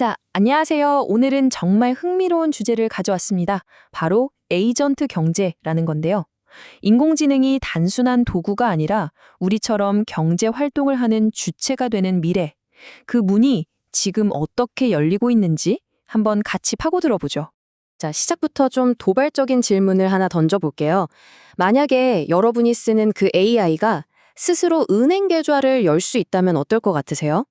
자, 안녕하세요. 오늘은 정말 흥미로운 주제를 가져왔습니다. 바로 에이전트 경제라는 건데요. 인공지능이 단순한 도구가 아니라 우리처럼 경제 활동을 하는 주체가 되는 미래. 그 문이 지금 어떻게 열리고 있는지 한번 같이 파고들어 보죠. 자, 시작부터 좀 도발적인 질문을 하나 던져볼게요. 만약에 여러분이 쓰는 그 AI가 스스로 은행 계좌를 열 수 있다면 어떨 것 같으세요?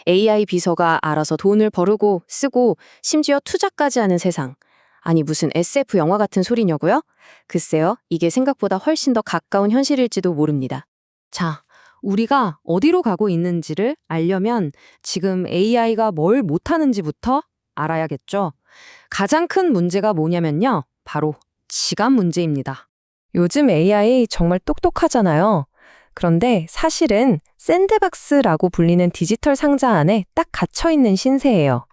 AI 비서가 알아서 돈을 버르고 쓰고 심지어 투자까지 하는 세상. 아니 무슨 SF 영화 같은 소리냐고요? 글쎄요, 이게 생각보다 훨씬 더 가까운 현실일지도 모릅니다. 자, 우리가 어디로 가고 있는지를 알려면 지금 AI가 뭘 못하는지부터 알아야겠죠. 가장 큰 문제가 뭐냐면요. 바로 지갑 문제입니다. 요즘 AI 정말 똑똑하잖아요. 그런데 사실은 샌드박스라고 불리는 디지털 상자 안에 딱 갇혀있는 신세예요.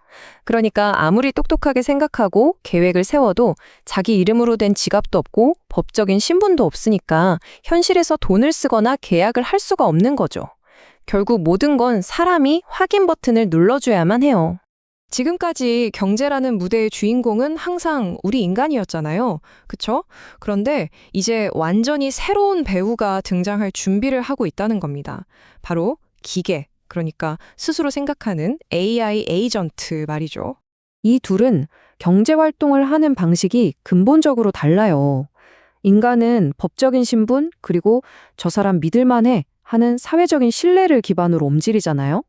그러니까 아무리 똑똑하게 생각하고 계획을 세워도 자기 이름으로 된 지갑도 없고 법적인 신분도 없으니까 현실에서 돈을 쓰거나 계약을 할 수가 없는 거죠. 결국 모든 건 사람이 확인 버튼을 눌러줘야만 해요. 지금까지 경제라는 무대의 주인공은 항상 우리 인간이었잖아요. 그쵸? 그런데 이제 완전히 새로운 배우가 등장할 준비를 하고 있다는 겁니다. 바로 기계, 그러니까 스스로 생각하는 AI 에이전트 말이죠. 이 둘은 경제 활동을 하는 방식이 근본적으로 달라요. 인간은 법적인 신분, 그리고 저 사람 믿을만해 하는 사회적인 신뢰를 기반으로 움직이잖아요.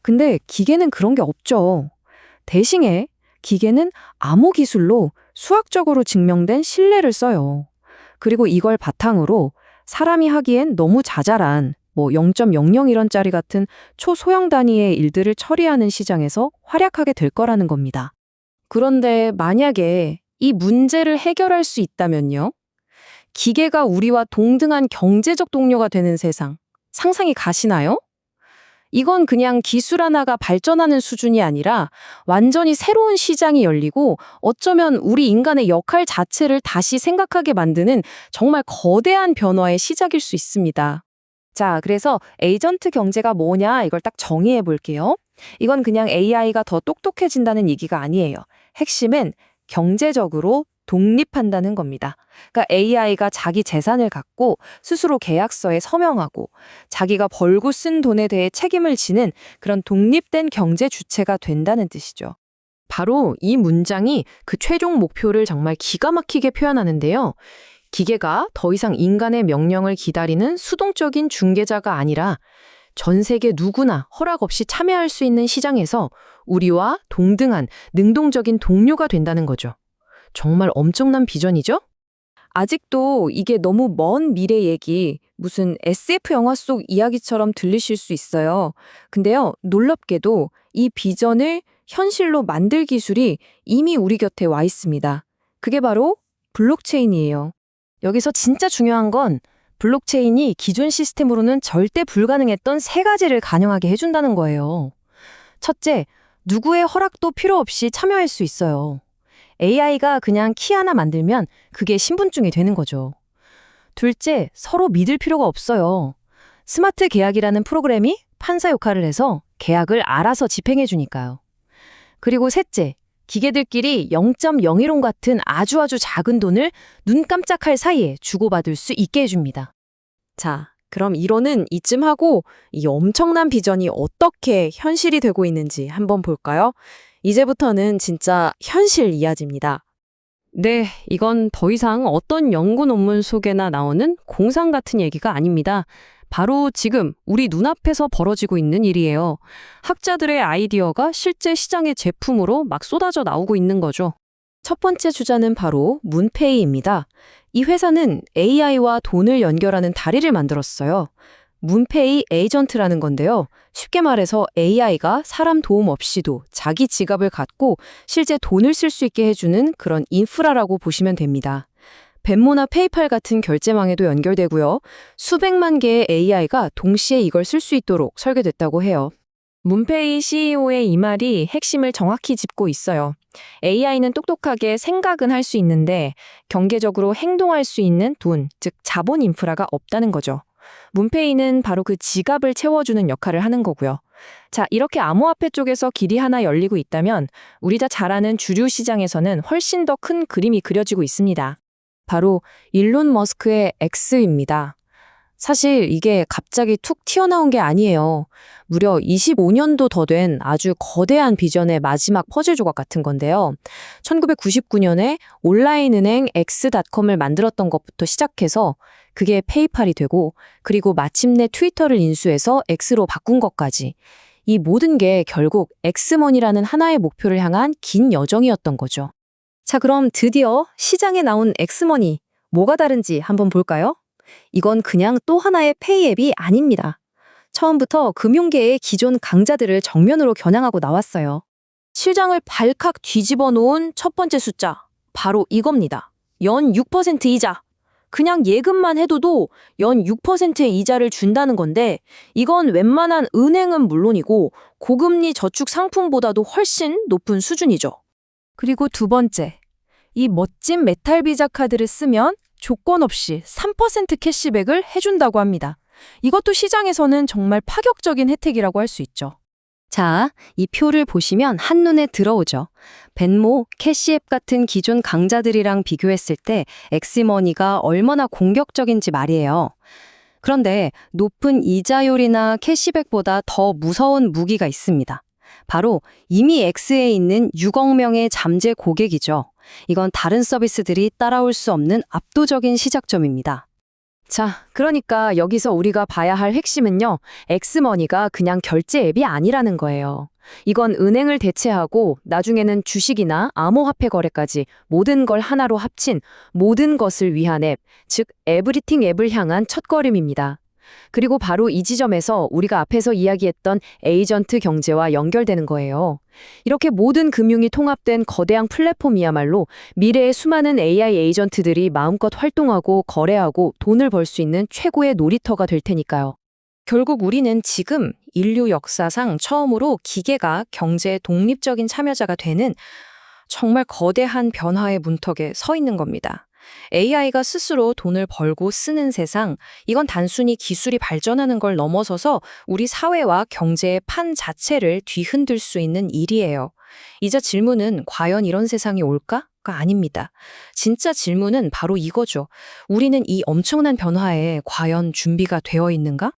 근데 기계는 그런 게 없죠. 대신에 기계는 암호 기술로 수학적으로 증명된 신뢰를 써요. 그리고 이걸 바탕으로 사람이 하기엔 너무 자잘한 0.00원짜리 같은 초소형 단위의 일들을 처리하는 시장에서 활약하게 될 거라는 겁니다. 그런데 만약에 이 문제를 해결할 수 있다면요? 기계가 우리와 동등한 경제적 동료가 되는 세상, 상상이 가시나요? 이건 그냥 기술 하나가 발전하는 수준이 아니라 완전히 새로운 시장이 열리고 어쩌면 우리 인간의 역할 자체를 다시 생각하게 만드는 정말 거대한 변화의 시작일 수 있습니다. 자, 그래서 에이전트 경제가 뭐냐 이걸 딱 정의해 볼게요. 이건 그냥 AI가 더 똑똑해진다는 얘기가 아니에요. 핵심은 경제적으로 독립한다는 겁니다. 그러니까 AI가 자기 재산을 갖고 스스로 계약서에 서명하고 자기가 벌고 쓴 돈에 대해 책임을 지는 그런 독립된 경제 주체가 된다는 뜻이죠. 바로 이 문장이 그 최종 목표를 정말 기가 막히게 표현하는데요. 기계가 더 이상 인간의 명령을 기다리는 수동적인 중개자가 아니라 전 세계 누구나 허락 없이 참여할 수 있는 시장에서 우리와 동등한 능동적인 동료가 된다는 거죠. 정말 엄청난 비전이죠? 아직도 이게 너무 먼 미래 얘기, 무슨 SF 영화 속 이야기처럼 들리실 수 있어요. 근데요, 놀랍게도 이 비전을 현실로 만들 기술이 이미 우리 곁에 와 있습니다. 그게 바로 블록체인이에요. 여기서 진짜 중요한 건 블록체인이 기존 시스템으로는 절대 불가능했던 세 가지를 가능하게 해준다는 거예요. 첫째, 누구의 허락도 필요 없이 참여할 수 있어요. AI가 그냥 키 하나 만들면 그게 신분증이 되는 거죠. 둘째, 서로 믿을 필요가 없어요. 스마트 계약이라는 프로그램이 판사 역할을 해서 계약을 알아서 집행해 주니까요. 그리고 셋째, 기계들끼리 0.01원 같은 아주 작은 돈을 눈 깜짝할 사이에 주고받을 수 있게 해줍니다. 자, 그럼 이론은 이쯤 하고 이 엄청난 비전이 어떻게 현실이 되고 있는지 한번 볼까요? 이제부터는 진짜 현실 이야기입니다. 네, 이건 더 이상 어떤 연구 논문 속에나 나오는 공상 같은 얘기가 아닙니다. 바로 지금 우리 눈앞에서 벌어지고 있는 일이에요. 학자들의 아이디어가 실제 시장의 제품으로 막 쏟아져 나오고 있는 거죠. 첫 번째 주자는 바로 문페이입니다. 이 회사는 AI와 돈을 연결하는 다리를 만들었어요. 문페이 에이전트라는 건데요. 쉽게 말해서 AI가 사람 도움 없이도 자기 지갑을 갖고 실제 돈을 쓸 수 있게 해주는 그런 인프라라고 보시면 됩니다. 벤모나 페이팔 같은 결제망에도 연결되고요. 수백만 개의 AI가 동시에 이걸 쓸 수 있도록 설계됐다고 해요. 문페이 CEO의 이 말이 핵심을 정확히 짚고 있어요. AI는 똑똑하게 생각은 할 수 있는데 경제적으로 행동할 수 있는 돈, 즉 자본 인프라가 없다는 거죠. 문페이는 바로 그 지갑을 채워주는 역할을 하는 거고요. 자, 이렇게 암호화폐 쪽에서 길이 하나 열리고 있다면 우리가 잘 아는 주류 시장에서는 훨씬 더 큰 그림이 그려지고 있습니다. 바로 일론 머스크의 X입니다. 사실 이게 갑자기 툭 튀어나온 게 아니에요. 무려 25년도 더 된 아주 거대한 비전의 마지막 퍼즐 조각 같은 건데요. 1999년에 온라인 은행 X.com을 만들었던 것부터 시작해서 그게 페이팔이 되고 그리고 마침내 트위터를 인수해서 X로 바꾼 것까지 이 모든 게 결국 엑스머니라는 하나의 목표를 향한 긴 여정이었던 거죠. 자, 그럼 드디어 시장에 나온 엑스머니 뭐가 다른지 한번 볼까요? 이건 그냥 또 하나의 페이 앱이 아닙니다. 처음부터 금융계의 기존 강자들을 정면으로 겨냥하고 나왔어요. 시장을 발칵 뒤집어 놓은 첫 번째 숫자, 바로 이겁니다. 연 6% 이자. 그냥 예금만 해둬도 연 6%의 이자를 준다는 건데 이건 웬만한 은행은 물론이고 고금리 저축 상품보다도 훨씬 높은 수준이죠. 그리고 두 번째, 이 멋진 메탈 비자 카드를 쓰면 조건 없이 3% 캐시백을 해준다고 합니다. 이것도 시장에서는 정말 파격적인 혜택이라고 할 수 있죠. 자, 이 표를 보시면 한눈에 들어오죠. 벤모, 캐시앱 같은 기존 강자들이랑 비교했을 때 엑스머니가 얼마나 공격적인지 말이에요. 그런데 높은 이자율이나 캐시백보다 더 무서운 무기가 있습니다. 바로 이미 X에 있는 6억 명의 잠재 고객이죠. 이건 다른 서비스들이 따라올 수 없는 압도적인 시작점입니다. 자, 그러니까 여기서 우리가 봐야 할 핵심은요, 엑스머니가 그냥 결제 앱이 아니라는 거예요. 이건 은행을 대체하고 나중에는 주식이나 암호화폐 거래까지 모든 걸 하나로 합친 모든 것을 위한 앱, 즉 에브리띵 앱을 향한 첫걸음입니다. 그리고 바로 이 지점에서 우리가 앞에서 이야기했던 에이전트 경제와 연결되는 거예요. 이렇게 모든 금융이 통합된 거대한 플랫폼이야말로 미래의 수많은 AI 에이전트들이 마음껏 활동하고 거래하고 돈을 벌 수 있는 최고의 놀이터가 될 테니까요. 결국 우리는 지금 인류 역사상 처음으로 기계가 경제의 독립적인 참여자가 되는 정말 거대한 변화의 문턱에 서 있는 겁니다. AI가 스스로 돈을 벌고 쓰는 세상, 이건 단순히 기술이 발전하는 걸 넘어서서 우리 사회와 경제의 판 자체를 뒤흔들 수 있는 일이에요. 이제 질문은 과연 이런 세상이 올까? 가 아닙니다. 진짜 질문은 바로 이거죠. 우리는 이 엄청난 변화에 과연 준비가 되어 있는가?